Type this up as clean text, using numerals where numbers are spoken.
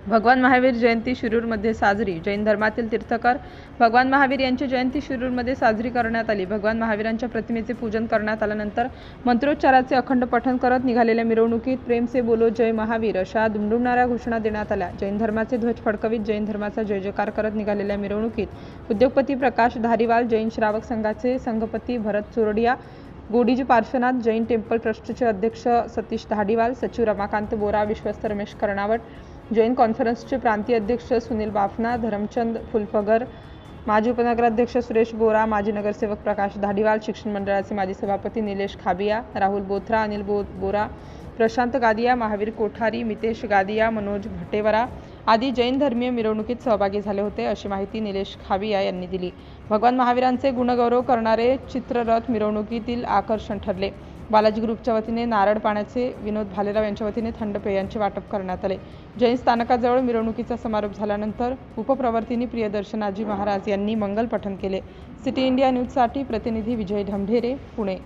भगवान महावीर जयंती शिरूरमध्ये साजरी. जैन धर्मातील तीर्थकर भगवान महावीर यांची जयंती शिरूरमध्ये साजरी करण्यात आली. भगवान महावीरांच्या प्रतिमेचे पूजन करण्यात आल्यानंतर मंत्रोच्चाराचे अखंड पठण करत निघालेल्या मिरवणुकीत प्रेम से बोलो जय महावीर अशा दुमदुमणाऱ्या घोषणा देण्यात आल्या. जैन धर्माचे ध्वज फडकवीत जैन धर्माचा जय जयकार करत निघालेल्या मिरवणुकीत उद्योगपती प्रकाश धारीवाल, जैन श्रावक संघाचे संघपती भरत चोरडिया, गोडीजी पार्श्वनाथ, जैन टेम्पल ट्रस्टचे अध्यक्ष सतीश धाडीवाल, सचिव रमाकांत बोरा, विश्वस्त रमेश कर्णावट, जैन कॉन्फरन्सचे प्रांतीय अध्यक्ष सुनील बाफना, धरमचंद फुलफगर, माजी उपनगराध्यक्ष सुरेश बोरा, माजी नगरसेवक प्रकाश धाडीवाल, शिक्षण मंडळाचे माजी सभापती निलेश खाबिया, राहुल बोथरा, अनिल बोरा, प्रशांत गादिया, महावीर कोठारी, मितेश गादिया, मनोज भटेवरा आदी जैन धर्मीय मिरवणुकीत सहभागी झाले होते, अशी माहिती निलेश खाबिया यांनी दिली. भगवान महावीरांचे गुणगौरव करणारे चित्ररथ मिरवणुकीतील आकर्षण ठरले. बालाजी ग्रुपच्या वतीने नारळ पाण्याचे, विनोद भालेराव यांच्या वतीने थंड पेयांचे वाटप करण्यात आले. जैन स्थानकाजवळ मिरवणुकीचा समारोप झाल्यानंतर उपप्रवर्तिनी प्रियदर्शनाजी महाराज यांनी मंगल पठण केले. सिटी इंडिया न्यूजसाठी प्रतिनिधी विजय ढमढेरे, पुणे.